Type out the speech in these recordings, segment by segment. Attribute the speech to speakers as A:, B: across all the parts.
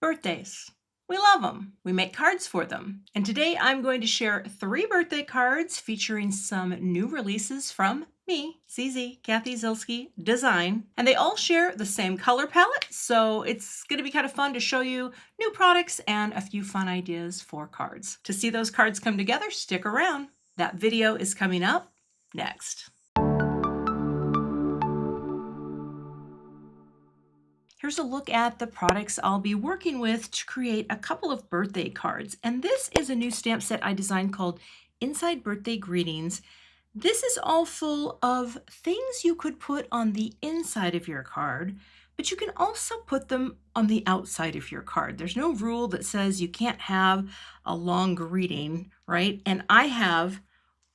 A: Birthdays. We love them. We make cards for them. And today I'm going to share 3 birthday cards featuring some new releases from me, Cathy Zielske Design. And they all share the same color palette, so it's going to be kind of fun to show you new products and a few fun ideas for cards. To see those cards come together, stick around. That video is coming up next. Here's a look at the products I'll be working with to create a couple of birthday cards. And this is a new stamp set I designed called Inside Birthday Greetings. This is all full of things you could put on the inside of your card, but you can also put them on the outside of your card. There's no rule that says you can't have a long greeting, right? And I have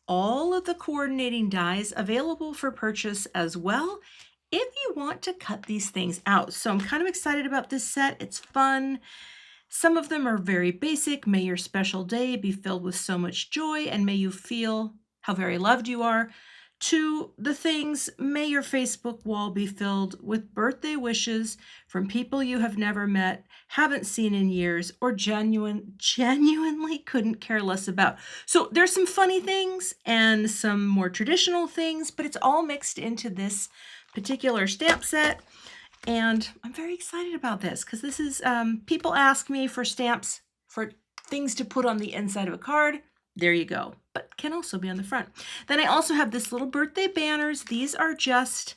A: all of the coordinating dies available for purchase as well if you want to cut these things out. So I'm kind of excited about this set. It's fun. Some of them are very basic. May your special day be filled with so much joy, and may you feel how very loved you are. To the things, may your Facebook wall be filled with birthday wishes from people you have never met, haven't seen in years, or genuinely couldn't care less about. So there's some funny things and some more traditional things, but it's all mixed into this particular stamp set. And I'm very excited about this because this is, people ask me for stamps for things to put on the inside of a card. There you go, but can also be on the front. Then I also have this little birthday banners. These are just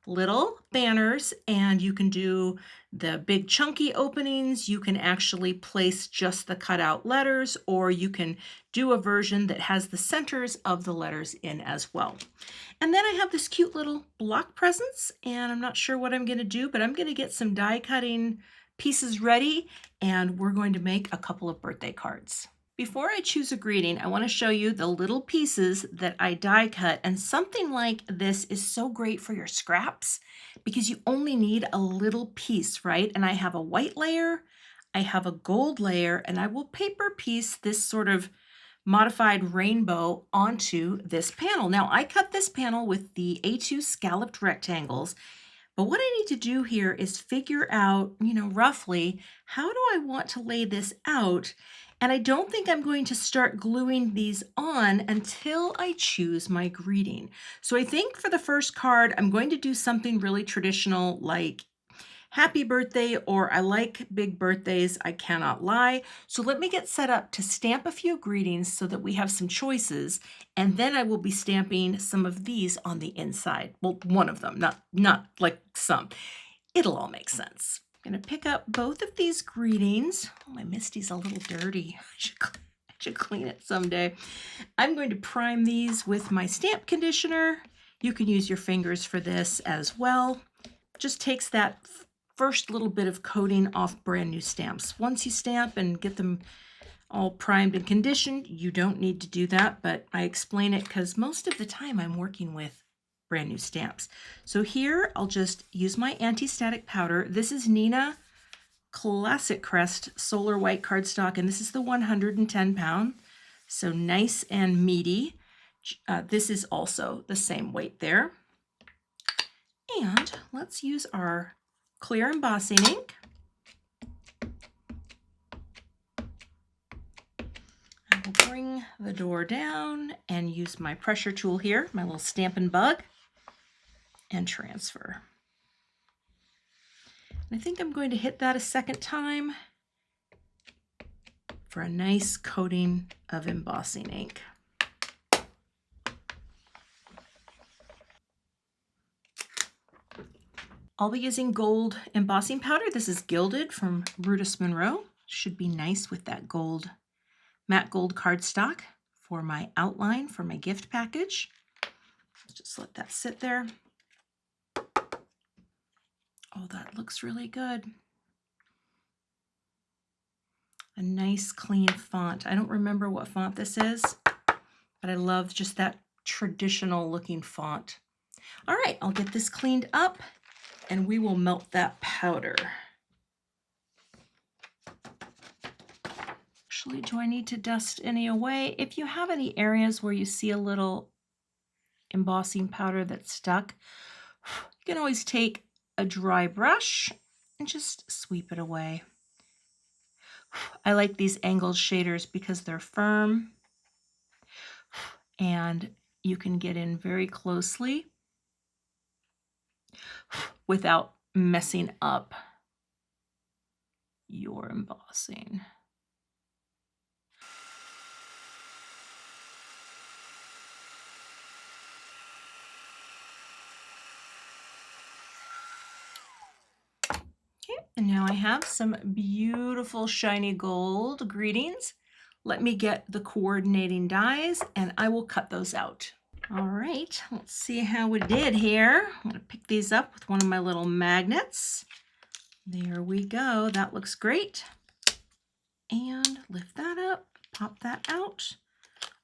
A: little banners, and you can do the big chunky openings. You can actually place just the cutout letters, or you can do a version that has the centers of the letters in as well. And then I have this cute little block presents, and I'm not sure what I'm going to do, but I'm going to get some die cutting pieces ready, and we're going to make a couple of birthday cards. Before I choose a greeting, I want to show you the little pieces that I die cut, and something like this is so great for your scraps because you only need a little piece, right? And I have a white layer, I have a gold layer, and I will paper piece this sort of modified rainbow onto this panel. Now I cut this panel with the A2 scalloped rectangles, but what I need to do here is figure out, roughly how do I want to lay this out. And I don't think I'm going to start gluing these on until I choose my greeting. So I think for the first card, I'm going to do something really traditional like happy birthday, or I like big birthdays, I cannot lie. So let me get set up to stamp a few greetings so that we have some choices. And then I will be stamping some of these on the inside. Well, one of them, not like some. It'll all make sense. I'm going to pick up both of these greetings. Oh, my Misty's a little dirty. I should clean it someday. I'm going to prime these with my stamp conditioner. You can use your fingers for this as well. Just takes that first little bit of coating off brand new stamps. Once you stamp and get them all primed and conditioned, you don't need to do that, but I explain it because most of the time I'm working with brand new stamps. So here I'll just use my anti-static powder. This is Neenah Classic Crest Solar White cardstock, and this is the 110 pound. So nice and meaty. This is also the same weight there. And let's use our clear embossing ink. I will bring the door down and use my pressure tool here, my little Stampin' Bug, and transfer. And I think I'm going to hit that a second time for a nice coating of embossing ink. I'll be using gold embossing powder. This is Gilded from Brutus Monroe. Should be nice with that gold, matte gold cardstock for my outline for my gift package. Just let that sit there. Oh, that looks really good. A nice clean font. I don't remember what font this is, but I love just that traditional looking font. All right, I'll get this cleaned up and we will melt that powder. Actually, do I need to dust any away? If you have any areas where you see a little embossing powder that's stuck, you can always take a dry brush and just sweep it away. I like these angled shaders because they're firm and you can get in very closely without messing up your embossing. Okay, and now I have some beautiful shiny gold greetings. Let me get the coordinating dies and I will cut those out. All right, let's see how we did here. I'm gonna pick these up with one of my little magnets. There we go, that looks great. And lift that up, pop that out.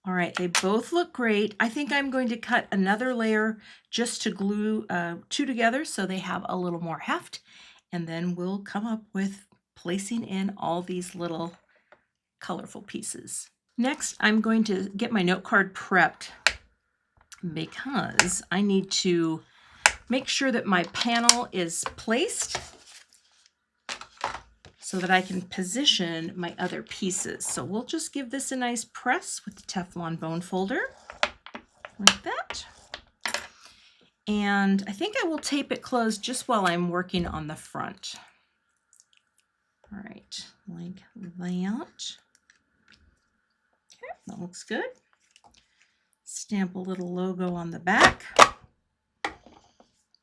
A: All right, they both look great. I think I'm going to cut another layer just to glue two together so they have a little more heft. And then we'll come up with placing in all these little colorful pieces. Next, I'm going to get my note card prepped because I need to make sure that my panel is placed so that I can position my other pieces. So we'll just give this a nice press with the Teflon bone folder, like that. And I think I will tape it closed just while I'm working on the front. All right, like that. Okay, that looks good. Stamp a little logo on the back.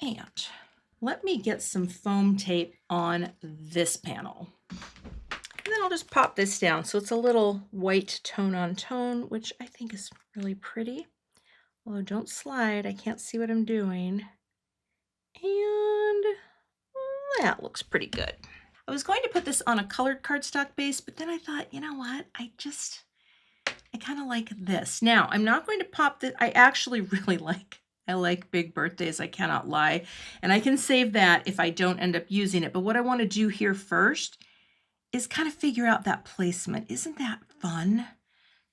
A: And let me get some foam tape on this panel. And then I'll just pop this down. So it's a little white tone on tone, which I think is really pretty. Although don't slide, I can't see what I'm doing. And that looks pretty good. I was going to put this on a colored cardstock base, but then I thought, you know what? I kind of like this. Now, I'm not going to pop this. I actually really I like big birthdays, I cannot lie. And I can save that if I don't end up using it. But what I want to do here first is kind of figure out that placement. Isn't that fun?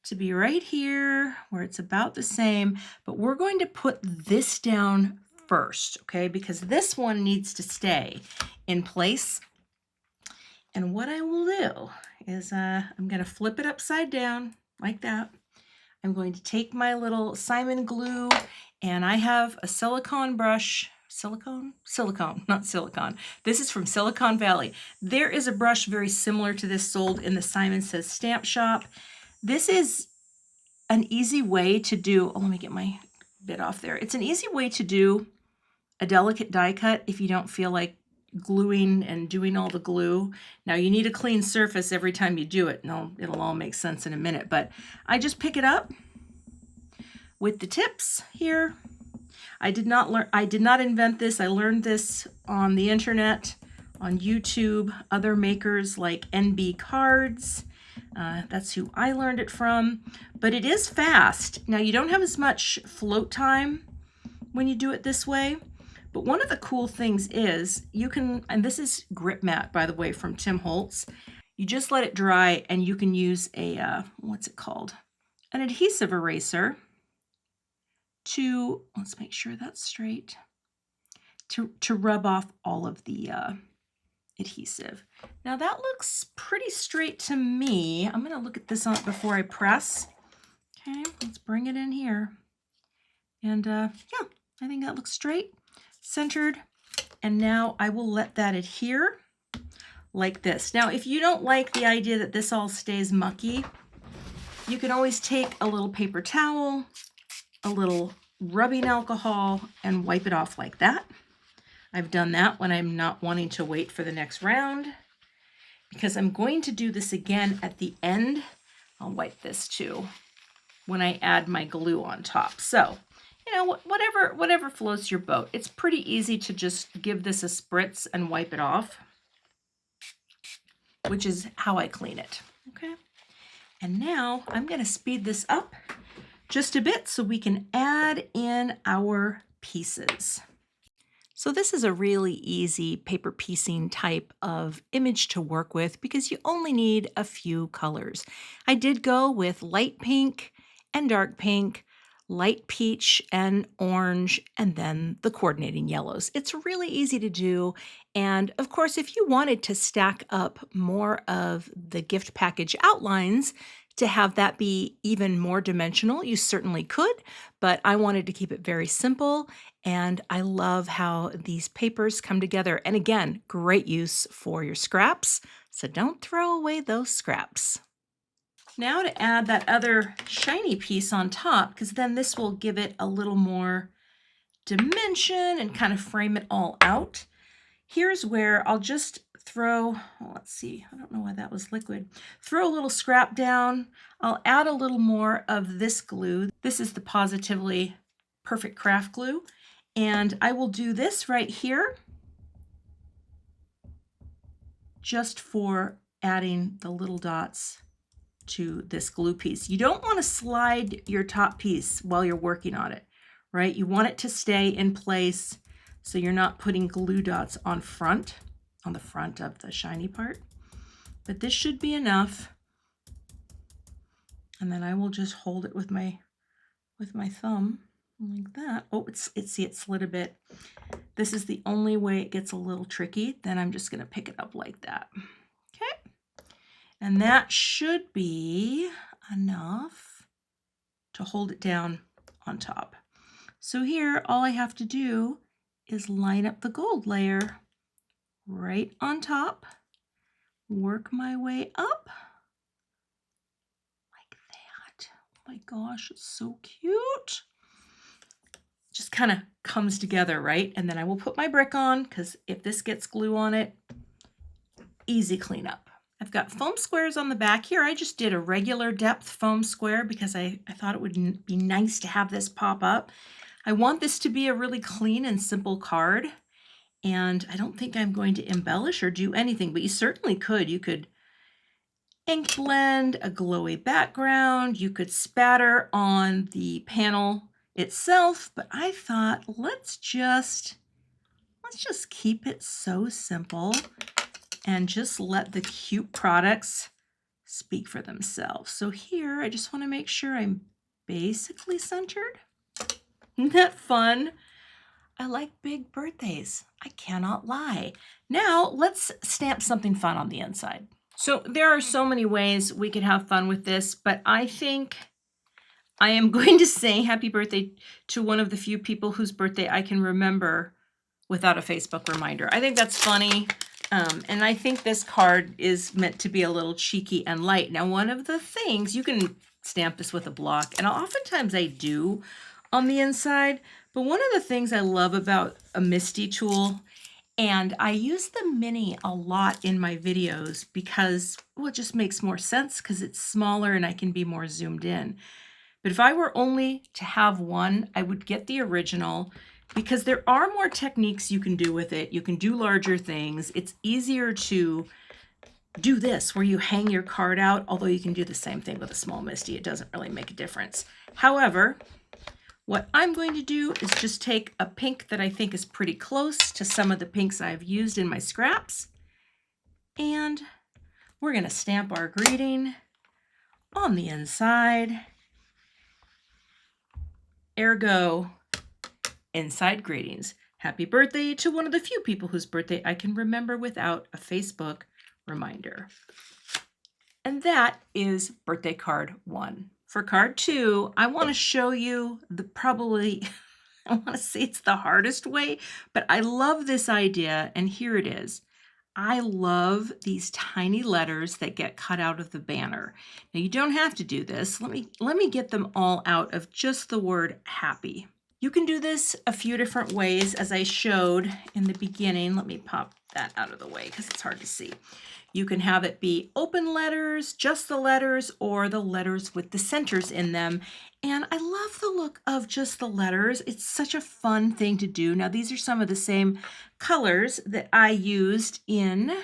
A: To be right here where it's about the same, but we're going to put this down first, okay? Because this one needs to stay in place. And what I will do is I'm going to flip it upside down like that. I'm going to take my little Simon glue and I have a silicone brush. Silicone, not silicone. This is from Silicon Valley. There is a brush very similar to this sold in the Simon Says Stamp Shop. This is an easy way to do, oh, let me get my bit off there. It's an easy way to do a delicate die cut if you don't feel like gluing and doing all the glue. Now you need a clean surface every time you do it. No, it'll all make sense in a minute, but I just pick it up with the tips here. I did not invent this. I learned this on the internet, on YouTube, other makers like NB Cards. That's who I learned it from, but it is fast. Now you don't have as much float time when you do it this way, but one of the cool things is you can, and this is Grip Mat, by the way, from Tim Holtz. You just let it dry and you can use a, what's it called? An adhesive eraser to, let's make sure that's straight, to rub off all of the adhesive. Now that looks pretty straight to me. I'm going to look at this on before I press. Okay, let's bring it in here. And yeah, I think that looks straight, centered. And now I will let that adhere like this. Now, if you don't like the idea that this all stays mucky, you can always take a little paper towel, a little rubbing alcohol, and wipe it off like that. I've done that when I'm not wanting to wait for the next round, because I'm going to do this again at the end. I'll wipe this too when I add my glue on top. So, you know, whatever floats your boat. It's pretty easy to just give this a spritz and wipe it off, which is how I clean it. Okay. And now I'm going to speed this up just a bit so we can add in our pieces. So this is a really easy paper piecing type of image to work with because you only need a few colors. I did go with light pink and dark pink, light peach and orange, and then the coordinating yellows. It's really easy to do. And of course, if you wanted to stack up more of the gift package outlines to have that be even more dimensional, you certainly could, but I wanted to keep it very simple. And I love how these papers come together. And again, great use for your scraps. So don't throw away those scraps. Now to add that other shiny piece on top, because then this will give it a little more dimension and kind of frame it all out. Here's where I'll just throw, well, let's see, I don't know why that was liquid. Throw a little scrap down. I'll add a little more of this glue. This is the Positively Perfect Craft Glue. And I will do this right here just for adding the little dots to this glue piece. You don't want to slide your top piece while you're working on it, right? You want it to stay in place so you're not putting glue dots on the front of the shiny part. But this should be enough. And then I will just hold it with my thumb like that. Oh, see, it slid a bit. This is the only way it gets a little tricky. Then I'm just going to pick it up like that. Okay. And that should be enough to hold it down on top. So here, all I have to do is line up the gold layer right on top, work my way up like that. Oh my gosh, it's so cute. Just kind of comes together, right? And then I will put my brick on, because if this gets glue on it, easy cleanup. I've got foam squares on the back here. I just did a regular depth foam square because I thought it would be nice to have this pop up. I want this to be a really clean and simple card, and I don't think I'm going to embellish or do anything, but you certainly could. You could ink blend a glowy background. You could spatter on the panel itself, but I thought let's just keep it so simple and just let the cute products speak for themselves. So here, I just want to make sure I'm basically centered. Isn't that fun? I like big birthdays. I cannot lie. Now, let's stamp something fun on the inside. So there are so many ways we could have fun with this, but I think I am going to say happy birthday to one of the few people whose birthday I can remember without a Facebook reminder. I think that's funny. And I think this card is meant to be a little cheeky and light. Now, one of the things, you can stamp this with a block, and oftentimes I do on the inside, but one of the things I love about a MISTI tool, and I use the mini a lot in my videos because, well, it just makes more sense because it's smaller and I can be more zoomed in. But if I were only to have one, I would get the original, because there are more techniques you can do with it. You can do larger things. It's easier to do this where you hang your card out, although you can do the same thing with a small MISTI. It doesn't really make a difference. However, what I'm going to do is just take a pink that I think is pretty close to some of the pinks I've used in my scraps, and we're going to stamp our greeting on the inside. Ergo, inside greetings. Happy birthday to one of the few people whose birthday I can remember without a Facebook reminder. And that is birthday card 1. For card 2, I want to show you the probably, I want to say it's the hardest way, but I love this idea, and here it is. I love these tiny letters that get cut out of the banner. Now, you don't have to do this. Let me get them all out of just the word happy. You can do this a few different ways, as I showed in the beginning. Let me pop that out of the way because it's hard to see. You can have it be open letters, just the letters, or the letters with the centers in them. And I love the look of just the letters. It's such a fun thing to do. Now, these are some of the same colors that I used in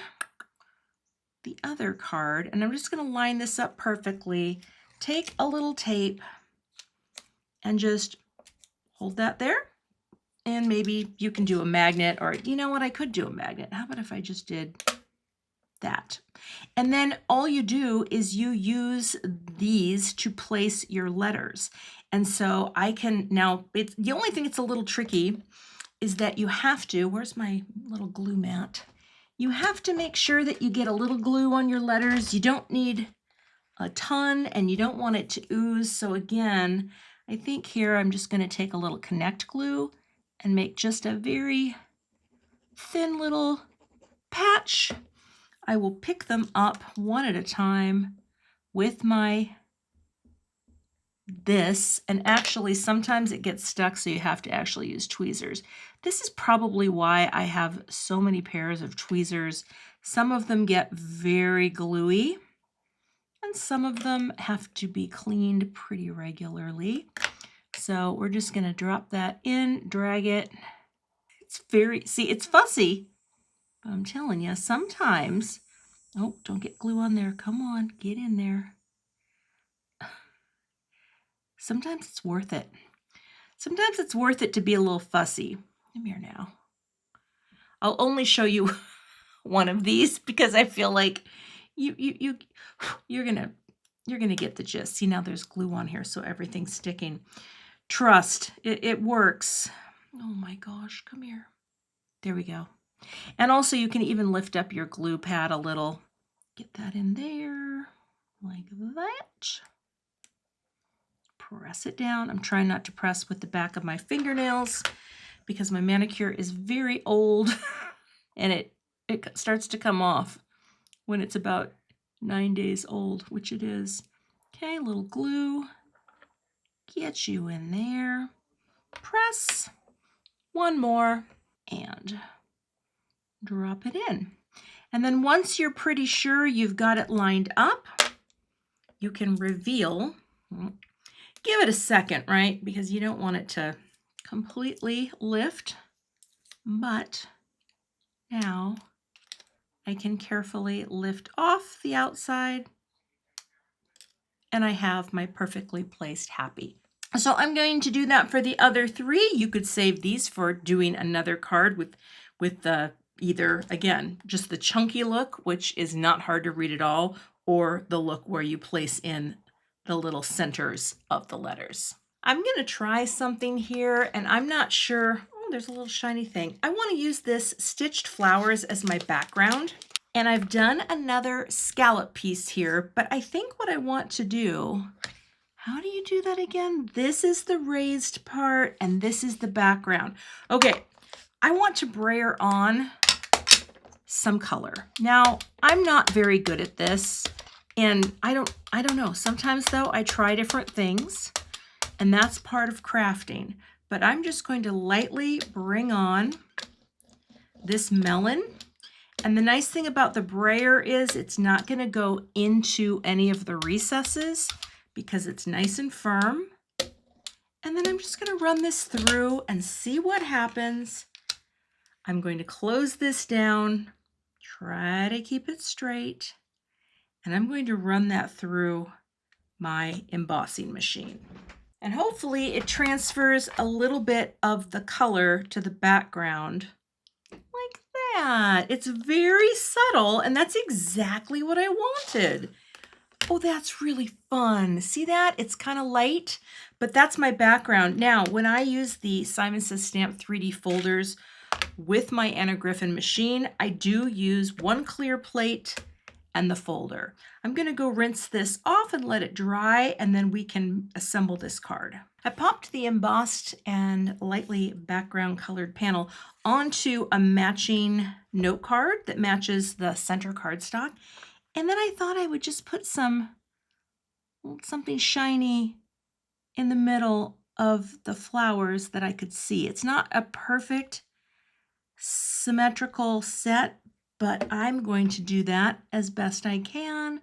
A: the other card. And I'm just going to line this up perfectly. Take a little tape and just hold that there. And maybe you can do a magnet, or you know what, I could do a magnet. How about if I just did that. And then all you do is you use these to place your letters. And so I can now, it's the only thing that's a little tricky is that you have to, where's my little glue mat? You have to make sure that you get a little glue on your letters. You don't need a ton and you don't want it to ooze. So again, I think here I'm just going to take a little connect glue and make just a very thin little patch. I will pick them up one at a time with my this, and actually sometimes it gets stuck, so you have to actually use tweezers. This is probably why I have so many pairs of tweezers. Some of them get very gluey, and some of them have to be cleaned pretty regularly. So we're just going to drop that in, drag it. It's very, see, it's fussy, but I'm telling you, sometimes, oh, don't get glue on there. Come on, get in there. Sometimes it's worth it. Sometimes it's worth it to be a little fussy. Come here now. I'll only show you one of these because I feel like you're gonna get the gist. See, now there's glue on here, so everything's sticking. Trust, it works. Oh my gosh, come here. There we go. And also you can even lift up your glue pad a little. Get that in there like that. Press it down. I'm trying not to press with the back of my fingernails because my manicure is very old and it starts to come off when it's about 9 days old, which it is. Okay, a little glue. Get you in there. Press. One more and drop it in. And then once you're pretty sure you've got it lined up, you can reveal. Give it a second, right? Because you don't want it to completely lift. But now I can carefully lift off the outside and I have my perfectly placed happy. So I'm going to do that for the other three. You could save these for doing another card with the either, again, just the chunky look, which is not hard to read at all, or the look where you place in the little centers of the letters. I'm going to try something here, and I'm not sure. Oh, there's a little shiny thing. I want to use this stitched flowers as my background, and I've done another scallop piece here, but I think what I want to do, how do you do that again? This is the raised part, and this is the background. Okay, I want to brayer on some color. Now, I'm not very good at this, and I don't know. Sometimes though, I try different things, and that's part of crafting. But I'm just going to lightly bring on this melon. And the nice thing about the brayer is it's not going to go into any of the recesses because it's nice and firm. And then I'm just going to run this through and see what happens. I'm going to close this down, try to keep it straight, and I'm going to run that through my embossing machine. And hopefully it transfers a little bit of the color to the background like that. It's very subtle, and that's exactly what I wanted. Oh, that's really fun. See that? It's kind of light, but that's my background. Now, when I use the Simon Says Stamp 3D folders with my Anna Griffin machine, I do use one clear plate and the folder. I'm going to go rinse this off and let it dry, and then we can assemble this card. I popped the embossed and lightly background colored panel onto a matching note card that matches the center cardstock. And then I thought I would just put something shiny in the middle of the flowers that I could see. It's not a perfect symmetrical set, but I'm going to do that as best I can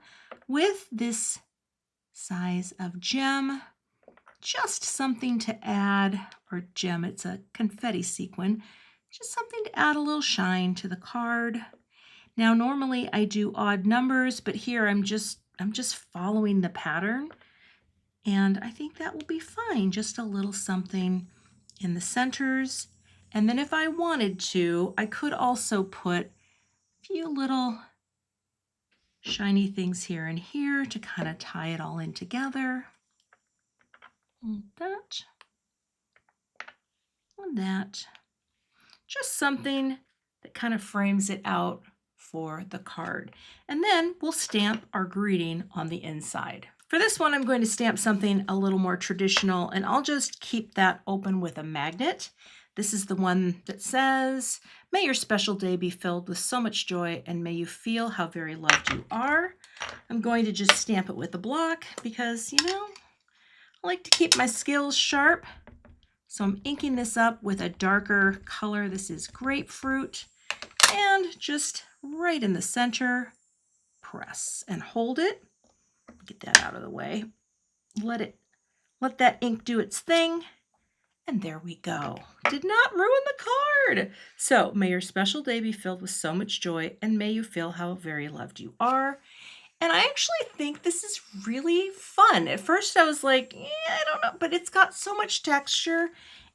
A: with this size of gem. Just something to add, or gem, it's a confetti sequin, just something to add a little shine to the card. Now normally I do odd numbers, but here I'm just following the pattern, and I think that will be fine. Just a little something in the centers. And then if I wanted to, I could also put a few little shiny things here and here to kind of tie it all in together. And that. And that. Just something that kind of frames it out for the card. And then we'll stamp our greeting on the inside. For this one, I'm going to stamp something a little more traditional, and I'll just keep that open with a magnet. This is the one that says, "May your special day be filled with so much joy, and may you feel how very loved you are." I'm going to just stamp it with a block because, you know, I like to keep my skills sharp. So I'm inking this up with a darker color. This is grapefruit. And just right in the center, press and hold it. Get that out of the way. Let that ink do its thing. And there we go. Did not ruin the card. So may your special day be filled with so much joy, and may you feel how very loved you are. And I actually think this is really fun. At first I was like, I don't know, but it's got so much texture,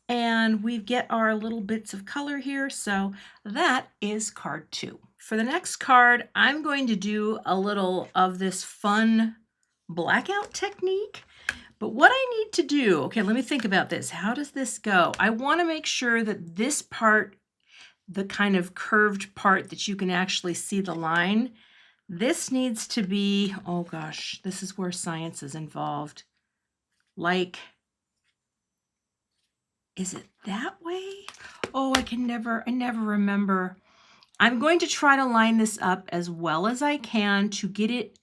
A: and we get our little bits of color here. So that is card 2. For the next card, I'm going to do a little of this fun blackout technique. But what I need to do, okay, let me think about this. How does this go? I want to make sure that this part, the kind of curved part that you can actually see the line, this needs to be, oh gosh, this is where science is involved. Like, is it that way? Oh, I never remember. I'm going to try to line this up as well as I can to get it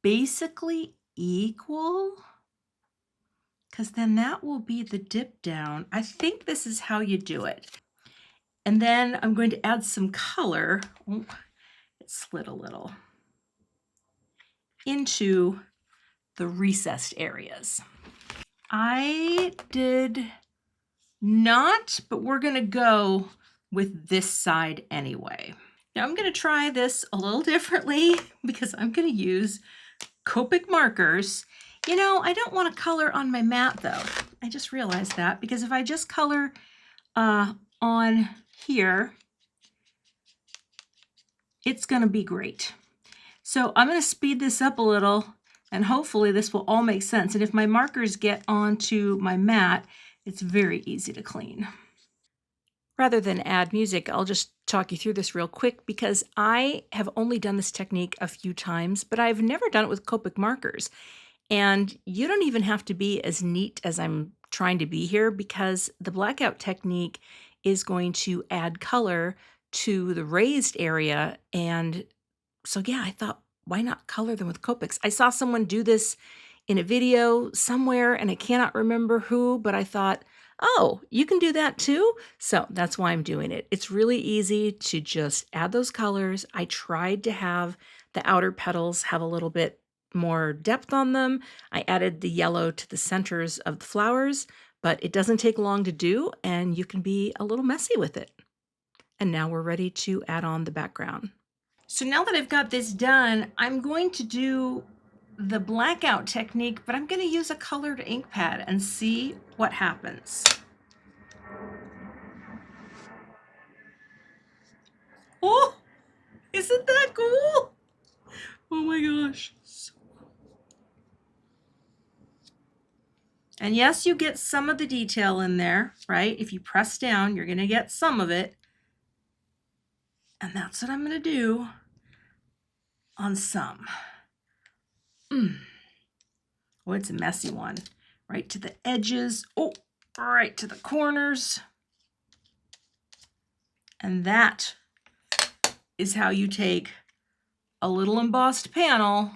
A: basically equal, because then that will be the dip down. I think this is how you do it. And then I'm going to add some color. Oh, it slid a little. Into the recessed areas. I did not, but we're going to go with this side anyway. Now I'm going to try this a little differently because I'm going to use Copic markers. You know, I don't want to color on my mat though. I just realized that, because if I just color on here, it's going to be great. So I'm going to speed this up a little, and hopefully this will all make sense. And if my markers get onto my mat, it's very easy to clean. Rather than add music, I'll just talk you through this real quick because I have only done this technique a few times, but I've never done it with Copic markers. And you don't even have to be as neat as I'm trying to be here, because the blackout technique is going to add color to the raised area. And so, yeah, I thought, why not color them with Copics? I saw someone do this in a video somewhere, and I cannot remember who, but I thought, oh, you can do that too? So that's why I'm doing it. It's really easy to just add those colors. I tried to have the outer petals have a little bit more depth on them. I added the yellow to the centers of the flowers, but it doesn't take long to do, and you can be a little messy with it. And now we're ready to add on the background. So now that I've got this done, I'm going to do the blackout technique, but I'm going to use a colored ink pad and see what happens. Oh, isn't that cool? Oh my gosh. And yes, you get some of the detail in there, right? If you press down, you're going to get some of it. And that's what I'm going to do on some. Oh, it's a messy one. Right to the edges. Oh, right to the corners. And that is how you take a little embossed panel,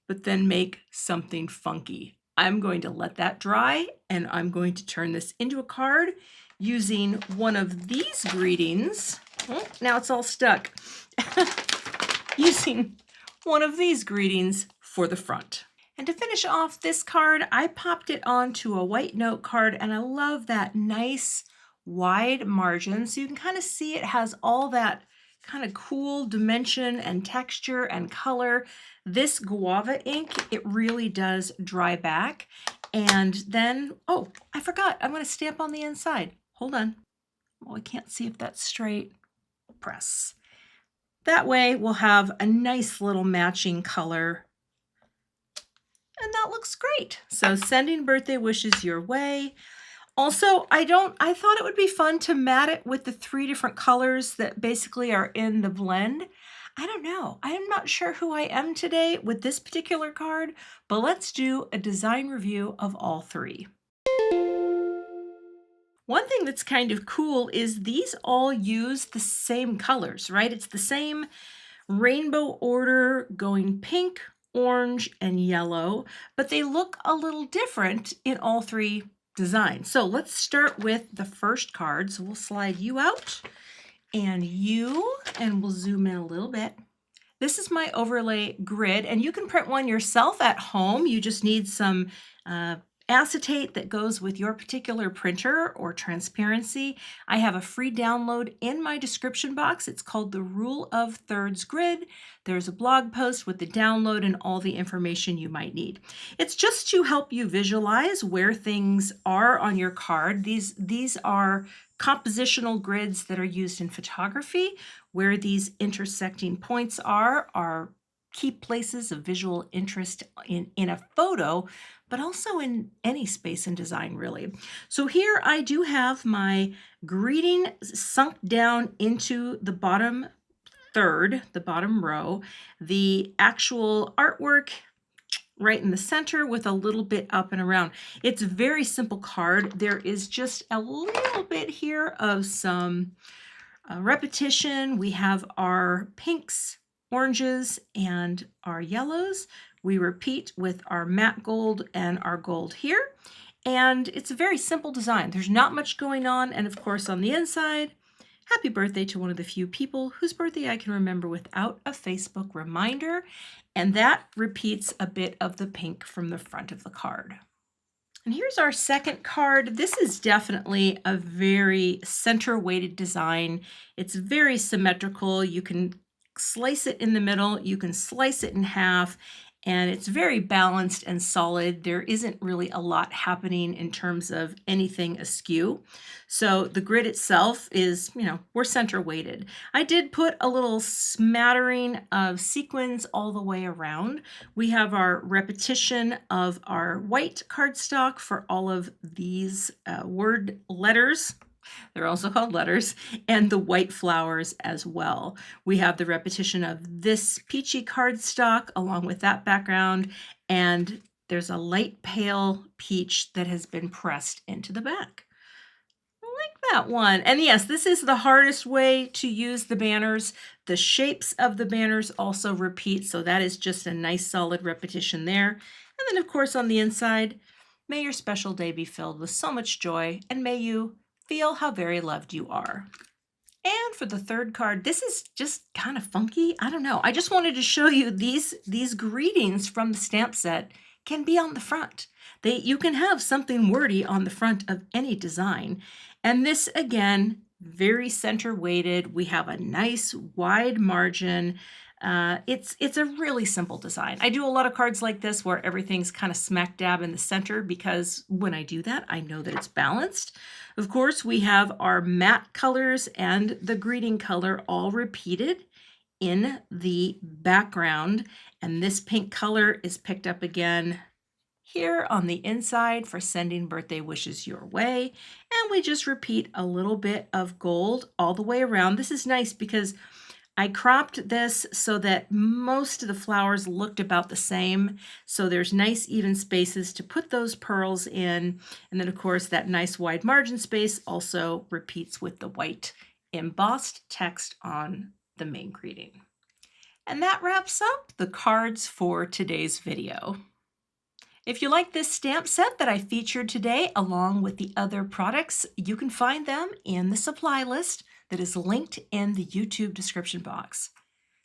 A: but then make something funky. I'm going to let that dry, and I'm going to turn this into a card using one of these greetings. Oh, now it's all stuck. Using one of these greetings for the front. And to finish off this card, I popped it onto a white note card, and I love that nice wide margin. So you can kind of see it has all that kind of cool dimension and texture and color. This guava ink, it really does dry back. And then, oh, I forgot, I'm going to stamp on the inside. Hold on. Oh, I can't see if that's straight. Press. That way we'll have a nice little matching color, and that looks great. So sending birthday wishes your way. Also, I thought it would be fun to mat it with the 3 different colors that basically are in the blend. I don't know. I am not sure who I am today with this particular card, but let's do a design review of all 3. One thing that's kind of cool is these all use the same colors, right? It's the same rainbow order going pink, orange, and yellow, but they look a little different in all 3 designs. So let's start with the first card. So we'll slide you out and you, and we'll zoom in a little bit. This is my overlay grid, and you can print one yourself at home. You just need some acetate that goes with your particular printer or transparency. I have a free download in my description box. It's called the Rule of Thirds Grid. There's a blog post with the download and all the information you might need. It's just to help you visualize where things are on your card. These are compositional grids that are used in photography. Where these intersecting points are key places of visual interest in a photo, but also in any space in design, really. So here I do have my greeting sunk down into the bottom third, the bottom row, the actual artwork right in the center with a little bit up and around. It's a very simple card. There is just a little bit here of some repetition. We have our pinks, oranges, and our yellows. We repeat with our matte gold and our gold here. And it's a very simple design. There's not much going on. And of course, on the inside, happy birthday to one of the few people whose birthday I can remember without a Facebook reminder. And that repeats a bit of the pink from the front of the card. And here's our second card. This is definitely a very center-weighted design. It's very symmetrical. You can slice it in the middle, you can slice it in half, and it's very balanced and solid. There isn't really a lot happening in terms of anything askew. So the grid itself is, we're center weighted. I did put a little smattering of sequins all the way around. We have our repetition of our white cardstock for all of these word letters. They're also called letters, and the white flowers as well. We have the repetition of this peachy cardstock along with that background, and there's a light pale peach that has been pressed into the back. I like that one. And yes, this is the hardest way to use the banners. The shapes of the banners also repeat, so that is just a nice solid repetition there. And then of course on the inside, may your special day be filled with so much joy, and may you feel how very loved you are. And for the third card, this is just kind of funky. I don't know. I just wanted to show you these greetings from the stamp set can be on the front. You can have something wordy on the front of any design. And this, again, very center weighted. We have a nice wide margin. It's a really simple design. I do a lot of cards like this where everything's kind of smack dab in the center because when I do that, I know that it's balanced. Of course, we have our matte colors and the greeting color all repeated in the background. And this pink color is picked up again here on the inside for sending birthday wishes your way. And we just repeat a little bit of gold all the way around. This is nice because I cropped this so that most of the flowers looked about the same. So there's nice even spaces to put those pearls in. And then of course that nice wide margin space also repeats with the white embossed text on the main greeting. And that wraps up the cards for today's video. If you like this stamp set that I featured today, along with the other products, you can find them in the supply list that is linked in the YouTube description box.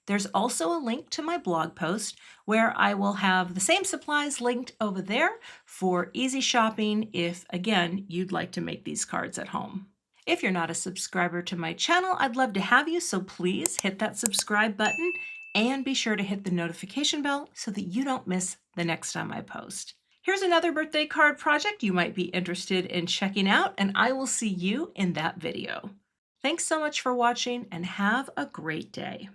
A: There's also a link to my blog post where I will have the same supplies linked over there for easy shopping if, again, you'd like to make these cards at home. If you're not a subscriber to my channel, I'd love to have you, so please hit that subscribe button and be sure to hit the notification bell so that you don't miss the next time I post. Here's another birthday card project you might be interested in checking out, and I will see you in that video. Thanks so much for watching and have a great day.